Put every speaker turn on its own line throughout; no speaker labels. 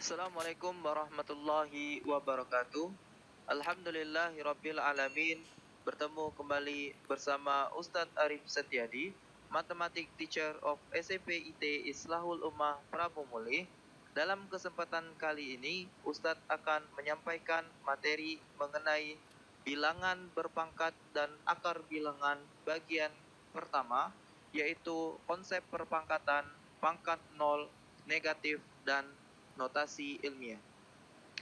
Assalamualaikum warahmatullahi wabarakatuh. Alhamdulillahirabbil alamin. Bertemu kembali bersama Ustadz Arif Setiadi, Matematik Teacher of SMP IT Islahul Ummah Prabu Muli. Dalam kesempatan kali ini, Ustadz akan menyampaikan materi mengenai bilangan berpangkat dan akar bilangan bagian pertama, yaitu konsep perpangkatan, pangkat nol, negatif, dan notasi ilmiah.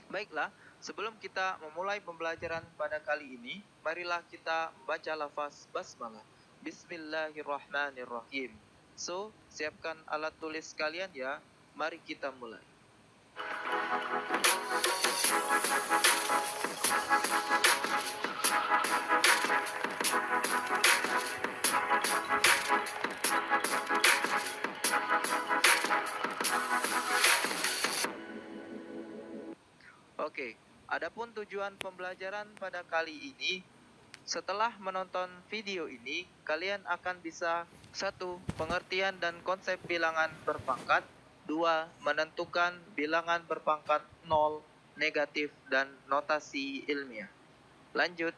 Baiklah, sebelum kita memulai pembelajaran pada kali ini, marilah kita membaca lafaz basmalah. Bismillahirrahmanirrahim. So, siapkan alat tulis kalian ya. Mari kita mulai. Oke, adapun tujuan pembelajaran pada kali ini, setelah menonton video ini, kalian akan bisa 1. Pengertian dan konsep bilangan berpangkat. 2. Menentukan bilangan berpangkat 0, negatif, dan notasi ilmiah. Lanjut.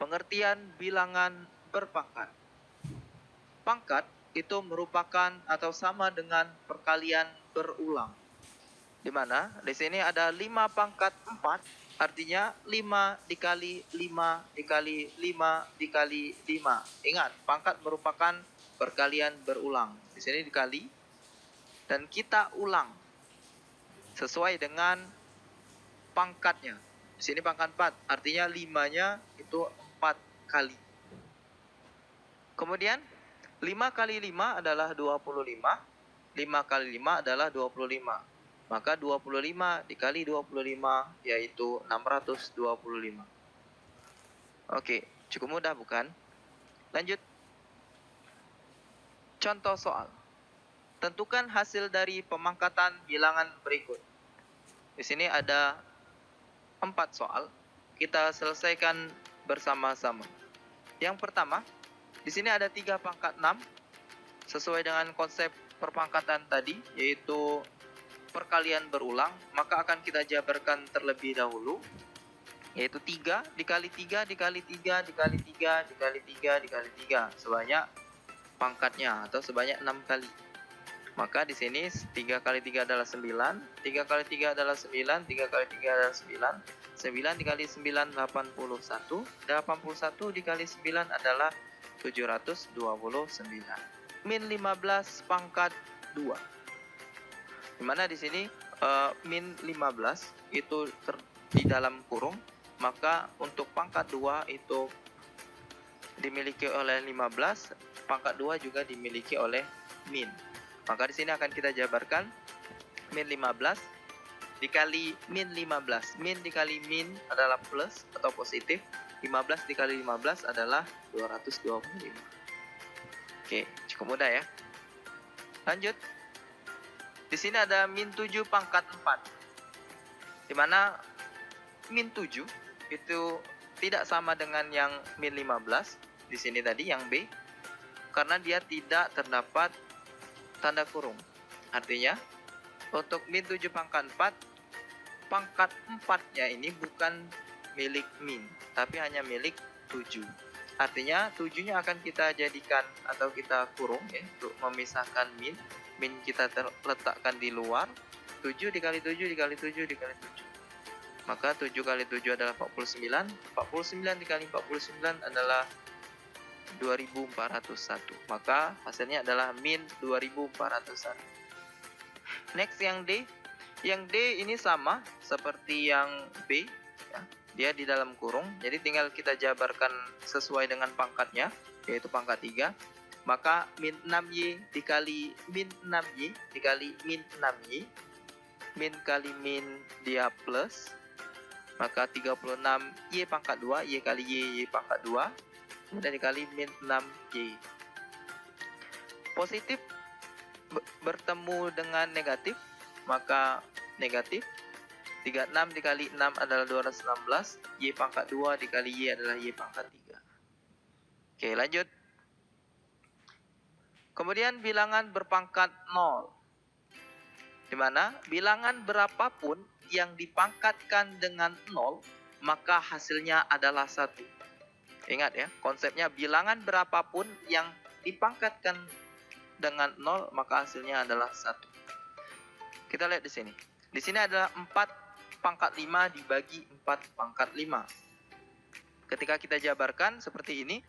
Pengertian bilangan berpangkat. Pangkat itu merupakan atau sama dengan perkalian berulang. Di mana di sini ada 5 pangkat 4, artinya 5 dikali 5 dikali 5 dikali 5. Ingat, pangkat merupakan perkalian berulang. Di sini dikali dan kita ulang sesuai dengan pangkatnya. Di sini pangkat 4, artinya 5-nya itu 4 kali. Kemudian 5 kali 5 adalah 25. 5 kali 5 adalah 25. Maka 25 dikali 25 yaitu 625. Oke, cukup mudah bukan? Lanjut. Contoh soal. Tentukan hasil dari pemangkatan bilangan berikut. Di sini ada 4 soal. Kita selesaikan bersama-sama. Yang pertama, di sini ada 3 pangkat 6 sesuai dengan konsep perpangkatan tadi, yaitu perkalian berulang, maka akan kita jabarkan terlebih dahulu, yaitu 3 dikali 3 dikali 3 dikali 3 dikali 3 dikali 3 sebanyak pangkatnya atau sebanyak 6 kali. Maka di sini 3 kali 3 adalah 9, 3 kali 3 adalah 9, 3 kali 3 adalah 9, 9 dikali 9 81, 81 dikali 9 adalah 729. Min 15 pangkat 2. Dimana di sini min 15 itu di dalam kurung, maka untuk pangkat 2 itu dimiliki oleh 15, pangkat 2 juga dimiliki oleh min. Maka di sini akan kita jabarkan min 15 dikali min 15. Min dikali min adalah plus atau positif. 15 dikali 15 adalah 225. Oke, cukup mudah ya. Lanjut. Di sini ada min 7 pangkat 4. Di mana min 7 itu tidak sama dengan yang min 15 di sini tadi yang B, karena dia tidak terdapat tanda kurung. Artinya untuk min 7 pangkat 4, pangkat 4-nya ini bukan milik min, tapi hanya milik 7. Artinya 7-nya akan kita jadikan atau kita kurung ya, untuk memisahkan min. Min kita letakkan di luar. 7 dikali 7 dikali 7 dikali 7. Maka 7 kali 7 adalah 49. 49 dikali 49 adalah 2401. Maka hasilnya adalah min 2401. Next yang D. Yang D ini sama seperti yang B ya. Dia di dalam kurung, jadi tinggal kita jabarkan sesuai dengan pangkatnya, yaitu pangkat 3. Maka min 6Y dikali min 6Y dikali min 6Y, min kali min dia plus, maka 36Y pangkat 2, Y kali Y pangkat 2, kemudian dikali min 6Y. Positif bertemu dengan negatif, maka negatif. 36 dikali 6 adalah 216, Y pangkat 2 dikali Y adalah Y pangkat 3. Oke, lanjut. Kemudian bilangan berpangkat 0. di mana bilangan berapapun yang dipangkatkan dengan 0, maka hasilnya adalah 1. Ingat ya, konsepnya bilangan berapapun yang dipangkatkan dengan 0, maka hasilnya adalah 1. Kita lihat di sini. Di sini adalah 4 pangkat 5 dibagi 4 pangkat 5. Ketika kita jabarkan seperti ini,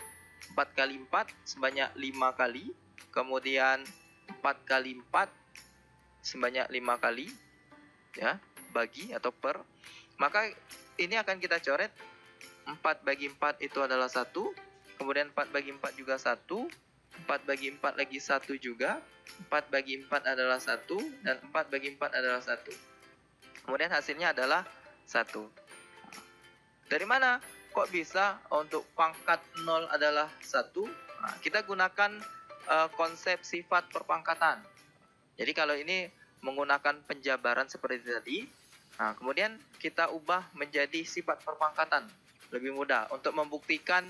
4 kali 4 sebanyak 5 kali, kemudian 4 kali 4 sebanyak 5 kali, ya, bagi atau per, maka ini akan kita coret. 4 bagi 4 itu adalah 1, kemudian 4 bagi 4 juga 1, 4 bagi 4 lagi 1 juga, 4 bagi 4 adalah 1, dan 4 bagi 4 adalah 1. Kemudian hasilnya adalah 1. Dari mana kok bisa untuk pangkat 0 adalah 1? Nah, kita gunakan konsep sifat perpangkatan. Jadi kalau ini menggunakan penjabaran seperti tadi, nah, kemudian kita ubah menjadi sifat perpangkatan. Lebih mudah untuk membuktikan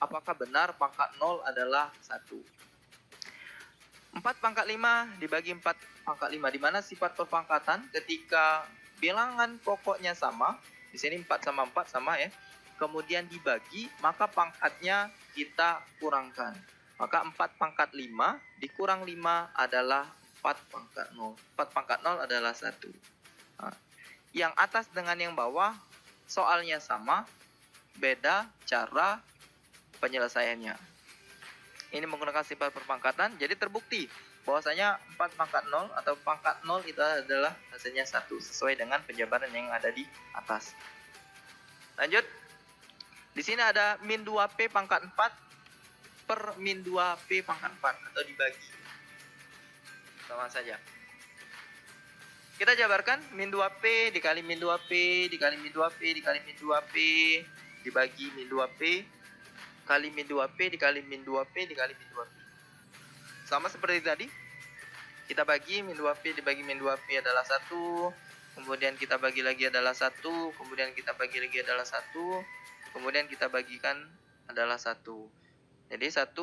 apakah benar pangkat 0 adalah 1. 4 pangkat 5 dibagi 4 pangkat 5, di mana sifat perpangkatan ketika bilangan pokoknya sama, di sini 4 sama 4 sama ya, kemudian dibagi, maka pangkatnya kita kurangkan. Maka 4 pangkat 5 dikurang 5 adalah 4 pangkat 0. 4 pangkat 0 adalah 1. Nah, yang atas dengan yang bawah soalnya sama, beda cara penyelesaiannya. Ini menggunakan sifat perpangkatan, jadi terbukti bahwasanya 4 pangkat 0 atau pangkat 0 itu adalah hasilnya 1, sesuai dengan penjabaran yang ada di atas. Lanjut. Di sini ada min 2P pangkat 4 per min 2P pangkat 4, atau dibagi. Sama saja. Kita jabarkan min 2P dikali min 2P dikali min 2P dikali min 2P dibagi min 2P kali min 2P dikali min 2P dikali min 2P. Sama seperti tadi. Kita bagi min 2P dibagi min 2P adalah 1. Kemudian kita bagi lagi adalah 1. Kemudian kita bagi lagi adalah 1. Kemudian kita bagikan adalah 1. Jadi 1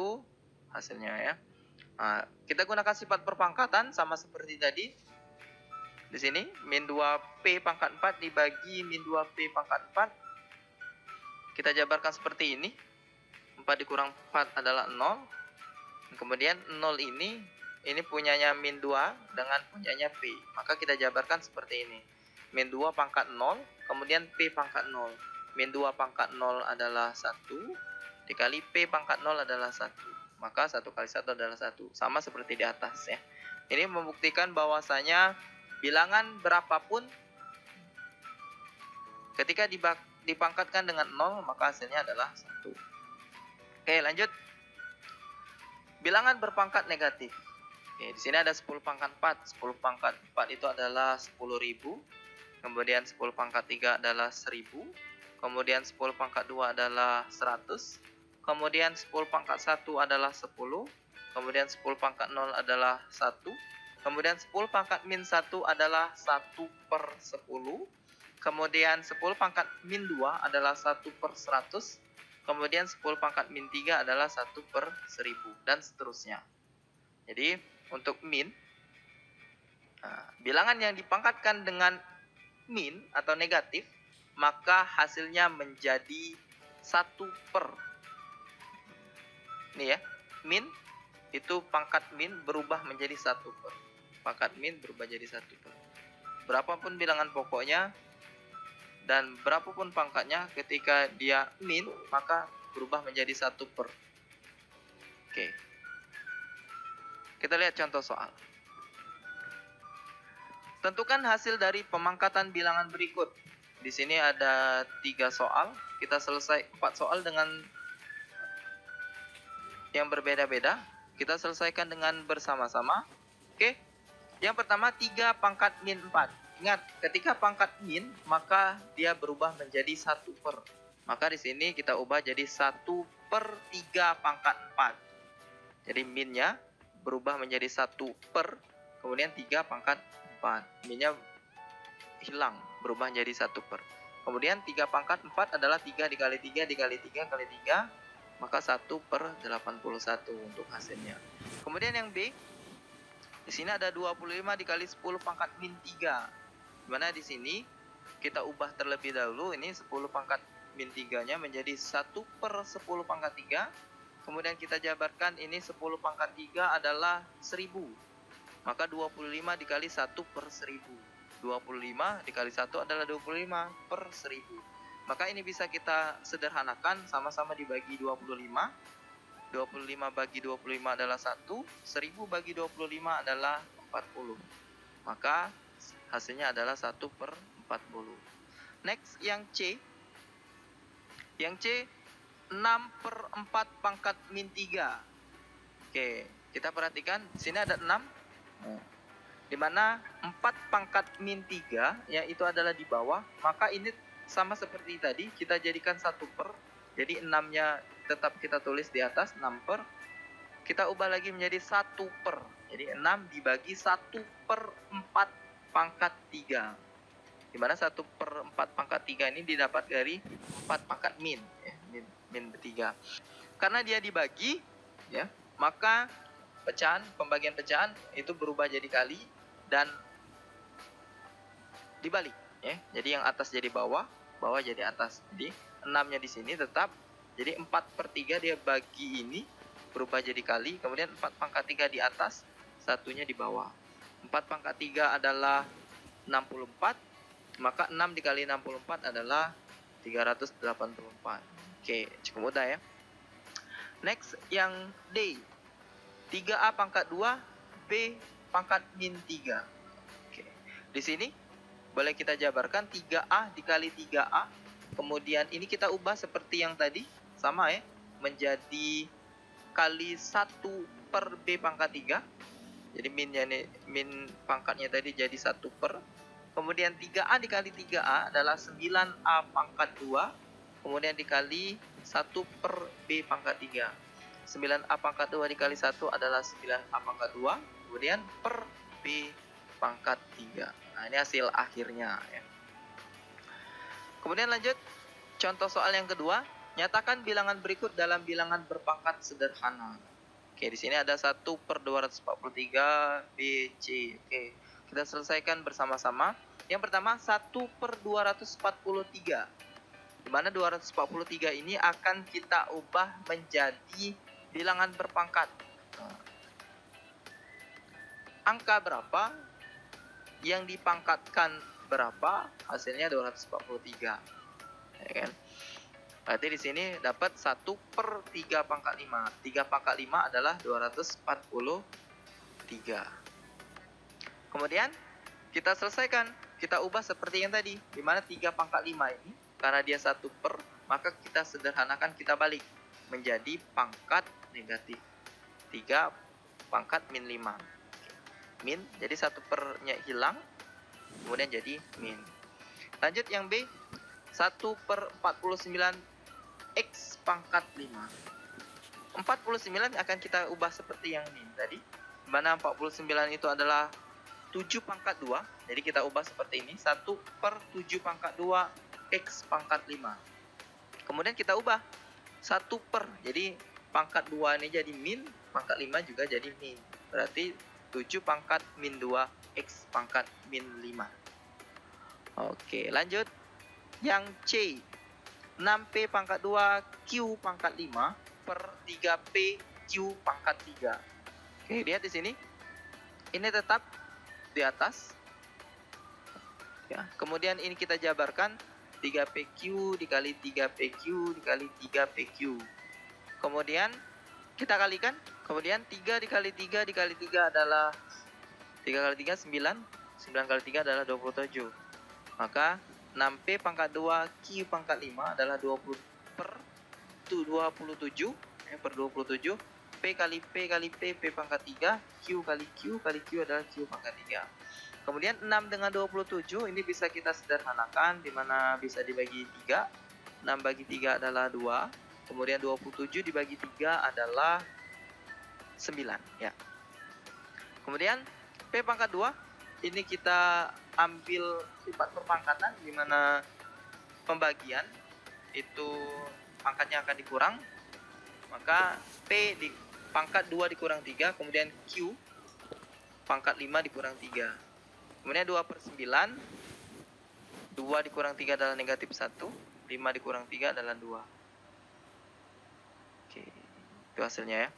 hasilnya ya. Nah, kita gunakan sifat perpangkatan sama seperti tadi. Di sini min 2P pangkat 4 dibagi min 2P pangkat 4. Kita jabarkan seperti ini. 4 dikurang 4 adalah 0. Kemudian 0 ini punyanya min 2 dengan punyanya P. Maka kita jabarkan seperti ini. Min 2 pangkat 0, kemudian P pangkat 0. Min 2 pangkat 0 adalah 1, dikali P pangkat 0 adalah 1. Maka 1 kali 1 adalah 1. Sama seperti di atas ya. Ini membuktikan bahwasanya bilangan berapapun ketika dipangkatkan dengan 0, maka hasilnya adalah 1. Oke, lanjut. Bilangan berpangkat negatif. Oke, di sini ada 10 pangkat 4. 10 pangkat 4 itu adalah 10.000. Kemudian 10 pangkat 3 adalah 1.000. Kemudian 10 pangkat 2 adalah 100. Kemudian 10 pangkat 1 adalah 10. Kemudian 10 pangkat 0 adalah 1. Kemudian 10 pangkat min 1 adalah 1 per 10. Kemudian 10 pangkat min 2 adalah 1 per 100. Kemudian 10 pangkat min 3 adalah 1 per 1000. Dan seterusnya. Jadi untuk min, bilangan yang dipangkatkan dengan min atau negatif, maka hasilnya menjadi 1 per. Ini ya, min itu pangkat min berubah menjadi 1 per. Pangkat min berubah jadi 1 per. Berapapun bilangan pokoknya dan berapapun pangkatnya, ketika dia min, maka berubah menjadi 1 per. Oke. Kita lihat contoh soal. Tentukan hasil dari pemangkatan bilangan berikut. Di sini ada 3 soal. Kita selesai 4 soal dengan yang berbeda-beda. Kita selesaikan dengan bersama-sama. Oke. Yang pertama 3 pangkat min 4. Ingat, ketika pangkat min, maka dia berubah menjadi 1 per. Maka di sini kita ubah jadi 1 per 3 pangkat 4. Jadi minnya berubah menjadi 1 per, kemudian 3 pangkat 4. Minnya hilang, berubah menjadi 1 per. Kemudian 3 pangkat 4 adalah 3 dikali 3 dikali 3 kali 3. Maka 1 per 81 untuk hasilnya. Kemudian yang B, Di sini ada 25 dikali 10 pangkat min 3. Dimana di sini kita ubah terlebih dahulu, ini 10 pangkat min 3-nya menjadi 1 per 10 pangkat 3. Kemudian kita jabarkan ini 10 pangkat 3 adalah 1000. Maka 25 dikali 1 per 1000. 25 dikali 1 adalah 25 per 1000. Maka ini bisa kita sederhanakan, sama-sama dibagi 25. 25 bagi 25 adalah 1, 1000 bagi 25 adalah 40. Maka hasilnya adalah 1 per 40. Next, yang C. Yang C, 6 per 4 pangkat min 3. Oke, kita perhatikan, di sini ada 6. Di mana 4 pangkat min 3, yaitu adalah di bawah. Maka ini sama seperti tadi, kita jadikan 1 per. Jadi 6-nya tetap kita tulis di atas, 6 per. Kita ubah lagi menjadi 1 per. Jadi 6 dibagi 1 per 4 pangkat 3. Dimana 1 per 4 pangkat 3 ini didapat dari 4 pangkat min. Ya, min 3. Karena dia dibagi, ya, maka pembagian pecahan itu berubah jadi kali dan dibalik. Ya. Jadi yang atas jadi bawah, bawah jadi atas. Jadi 6-nya di sini tetap. Jadi 4 per 3 dia bagi ini, berubah jadi kali. Kemudian 4 pangkat 3 di atas, satunya di bawah. 4 pangkat 3 adalah 64. Maka 6 dikali 64 adalah 384. Oke, cukup mudah ya. Next, yang D. 3A pangkat 2, B pangkat min 3. Oke. Di sini boleh kita jabarkan 3A dikali 3A. Kemudian ini kita ubah seperti yang tadi, sama ya, menjadi kali 1 per B pangkat 3. Jadi min pangkatnya tadi jadi 1 per. Kemudian 3A dikali 3A adalah 9A pangkat 2. Kemudian dikali 1 per B pangkat 3. 9A pangkat 2 dikali 1 adalah 9A pangkat 2. Kemudian per B pangkat 3. Nah, ini hasil akhirnya ya. Kemudian lanjut, contoh soal yang kedua. Nyatakan bilangan berikut dalam bilangan berpangkat sederhana. Oke, di sini ada 1 per 243 B, C. Oke, kita selesaikan bersama-sama. Yang pertama, 1 per 243. Di mana 243 ini akan kita ubah menjadi bilangan berpangkat. Angka berapa yang dipangkatkan berapa, hasilnya 243. Ya kan? Berarti di sini dapat 1 per 3 pangkat 5. 3 pangkat 5 adalah 243. Kemudian kita selesaikan. Kita ubah seperti yang tadi. Di mana 3 pangkat 5 ini, karena dia 1 per, maka kita sederhanakan, kita balik menjadi pangkat negatif. 3 pangkat min 5. Min, jadi 1 per-nya hilang. Kemudian jadi min. Lanjut yang B. 1 per 49 X pangkat 5. 49 akan kita ubah seperti yang ini tadi. Mana 49 itu adalah 7 pangkat 2. Jadi kita ubah seperti ini. 1 per 7 pangkat 2 X pangkat 5. Kemudian kita ubah 1 per. Jadi pangkat 2 ini jadi min. Pangkat 5 juga jadi min. Berarti 7 pangkat min 2 X pangkat min 5. Oke, lanjut. Yang C. 6P pangkat 2 Q pangkat 5 per 3P Q pangkat 3. Oke, lihat di sini. Ini tetap di atas. Ya, kemudian ini kita jabarkan 3PQ dikali 3PQ dikali 3PQ. Kemudian kita kalikan. Kemudian 3 dikali 3 dikali 3 adalah 3 kali 3 9. 9 kali 3 adalah 27. Maka 6P pangkat 2 Q pangkat 5 adalah 20 per 27. Per 27. P kali P kali P, P pangkat 3. Q kali Q kali Q adalah Q pangkat 3. Kemudian 6 dengan 27 ini bisa kita sederhanakan, di mana bisa dibagi 3. 6 bagi 3 adalah 2. Kemudian 27 dibagi 3 adalah 9. Ya. Kemudian P pangkat 2 ini kita ambil sifat perpangkatan, di mana pembagian itu pangkatnya akan dikurang. Maka P di pangkat 2 dikurang 3, kemudian Q pangkat 5 dikurang 3. Kemudian 2 per 9. 2 dikurang 3 adalah negatif 1. 5 dikurang 3 adalah 2. Oke, itu hasilnya ya.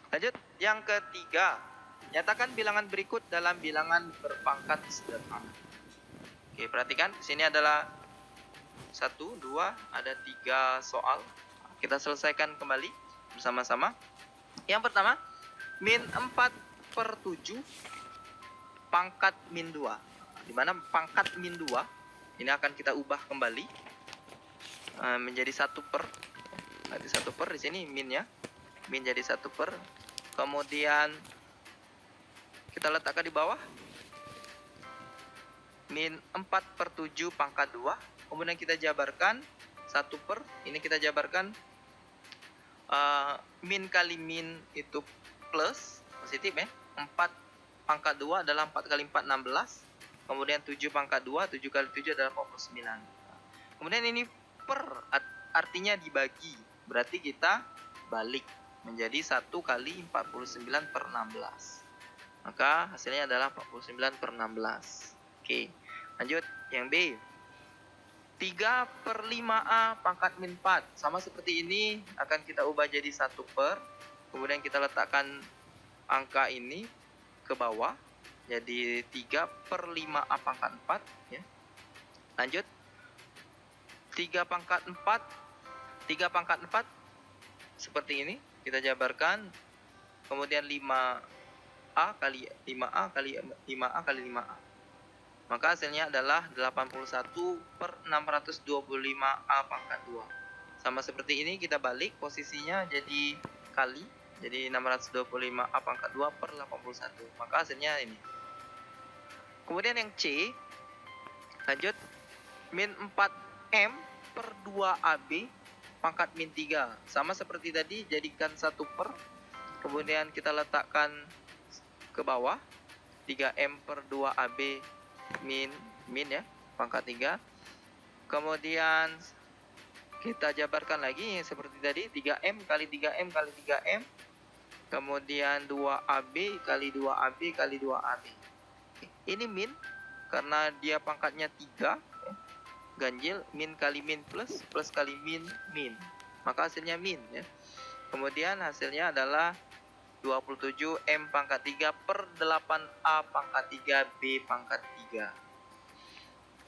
Lanjut, yang ketiga. Nyatakan bilangan berikut dalam bilangan berpangkat sederhana. Oke, perhatikan. Di sini adalah 1, 2, ada 3 soal. Kita selesaikan kembali bersama-sama. Yang pertama, min 4 per 7 pangkat min 2. Di mana pangkat min 2 ini akan kita ubah kembali menjadi 1 per. Nanti 1 per di sini min ya. Min jadi 1 per. Kemudian kita letakkan di bawah min 4 per 7 pangkat 2. Kemudian kita jabarkan 1 per. Ini kita jabarkan min kali min itu plus positif ya. 4 pangkat 2 adalah 4 kali 4 16. Kemudian 7 pangkat 2, 7 kali 7 adalah 49. Kemudian ini per, artinya dibagi. Berarti kita balik menjadi 1 kali 49 per 16. Maka hasilnya adalah 49 per 16. Oke, lanjut yang B. 3 per 5A pangkat min 4. Sama seperti ini akan kita ubah jadi 1 per. Kemudian kita letakkan angka ini ke bawah. Jadi 3 per 5A pangkat 4. Ya. Lanjut. 3 pangkat 4. 3 pangkat 4. Seperti ini. Kita jabarkan. Kemudian 5A kali 5A kali 5A kali 5A. Maka hasilnya adalah 81 per 625A pangkat 2. Sama seperti ini kita balik posisinya jadi kali. Jadi 625A pangkat 2 per 81. Maka hasilnya ini. Kemudian yang C. Lanjut. Min 4M per 2AB pangkat min 3. Sama seperti tadi, jadikan 1 per. Kemudian kita letakkan ke bawah. 3M per 2AB min ya, pangkat 3. Kemudian kita jabarkan lagi seperti tadi, 3M kali 3M kali 3M. Kemudian 2AB kali 2AB kali 2AB. Ini min, karena dia pangkatnya 3. Ganjil, min kali min plus, plus kali min, min. Maka hasilnya min ya. Kemudian hasilnya adalah 27 M pangkat 3 per 8A pangkat 3 B pangkat 3.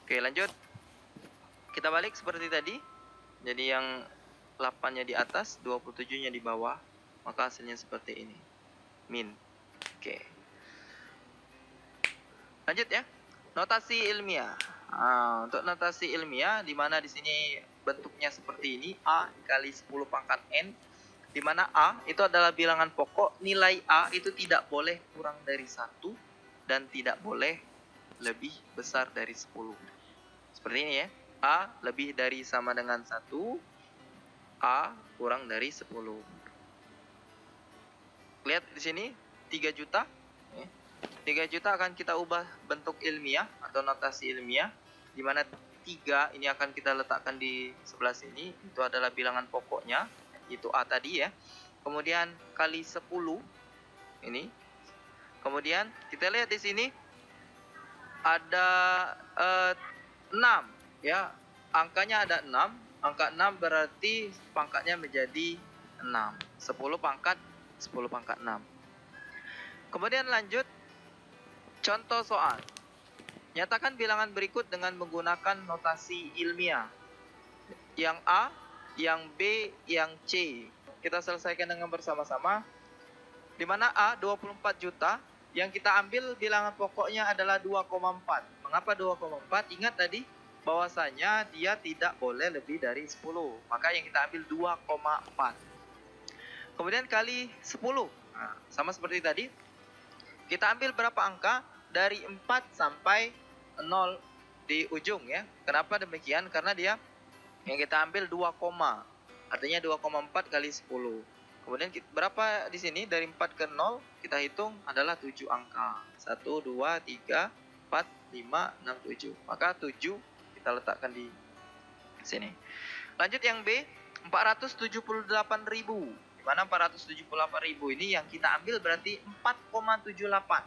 Oke, lanjut. Kita balik seperti tadi. Jadi yang 8-nya di atas, 27-nya di bawah. Maka hasilnya seperti ini. Min. Oke. Lanjut ya. Notasi ilmiah. Nah, untuk notasi ilmiah, di mana di sini bentuknya seperti ini. A kali 10 pangkat N. Di mana A itu adalah bilangan pokok, nilai A itu tidak boleh kurang dari 1 dan tidak boleh lebih besar dari 10. Seperti ini ya. A lebih dari sama dengan 1, A kurang dari 10. Lihat di sini 3 juta. 3 juta akan kita ubah bentuk ilmiah atau notasi ilmiah, di mana 3 ini akan kita letakkan di sebelah sini, itu adalah bilangan pokoknya. Itu A tadi ya. Kemudian kali 10 ini. Kemudian kita lihat di sini ada 6 ya. Angkanya ada 6. Angka 6 berarti pangkatnya menjadi 6. 10 pangkat 6. Kemudian lanjut contoh soal. Nyatakan bilangan berikut dengan menggunakan notasi ilmiah. Yang A, yang B, yang C. Kita selesaikan dengan bersama-sama. Di mana A 24 juta, yang kita ambil bilangan pokoknya adalah 2,4. Mengapa 2,4? Ingat tadi bahwasanya dia tidak boleh lebih dari 10. Maka yang kita ambil 2,4. Kemudian kali 10. Nah, sama seperti tadi. Kita ambil berapa angka? Dari 4 sampai 0 di ujung ya. Kenapa demikian? Karena dia yang kita ambil 2, artinya 2,4 kali 10. Kemudian berapa di sini? Dari 4 ke 0 kita hitung adalah 7 angka. 1, 2, 3, 4, 5, 6, 7. Maka 7 kita letakkan di sini. Lanjut yang B, 478.000. Di mana 478.000 ini yang kita ambil berarti 4,78.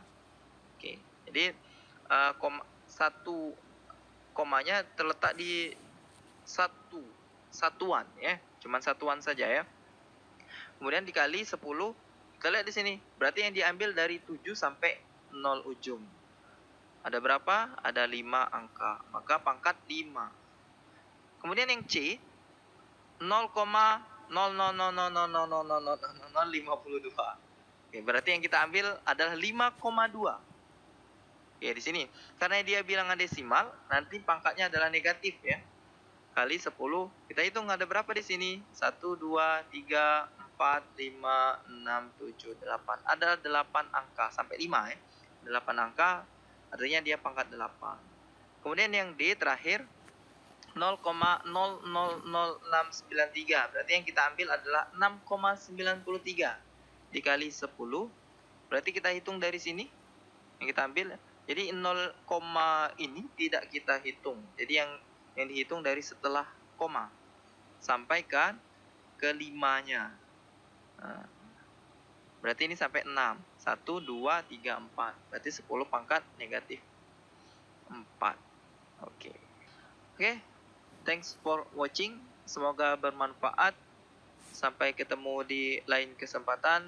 Oke. Jadi satu komanya terletak di satuan ya. Cuman satuan saja ya. Kemudian dikali 10, kita lihat di sini. Berarti yang diambil dari 7 sampai 0 ujung. Ada berapa? Ada 5 angka. Maka pangkat 5. Kemudian yang C 0,0000000000052. Oke, berarti yang kita ambil adalah 5,2. Oke, di sini karena dia bilangan desimal, nanti pangkatnya adalah negatif ya. Kali 10, kita hitung ada berapa di sini? 1 2 3 4 5 6 7 8. Ada 8 angka sampai 5 ya. 8 angka artinya dia pangkat 8. Kemudian yang D terakhir 0,000693. Berarti yang kita ambil adalah 6,93 dikali 10. Berarti kita hitung dari sini yang kita ambil. Jadi 0, ini tidak kita hitung. Jadi yang dihitung dari setelah koma sampai ke 5-nya. Nah, berarti ini sampai 6. 1 2 3 4. Berarti 10 pangkat negatif 4. Oke. Thanks for watching. Semoga bermanfaat. Sampai ketemu di lain kesempatan.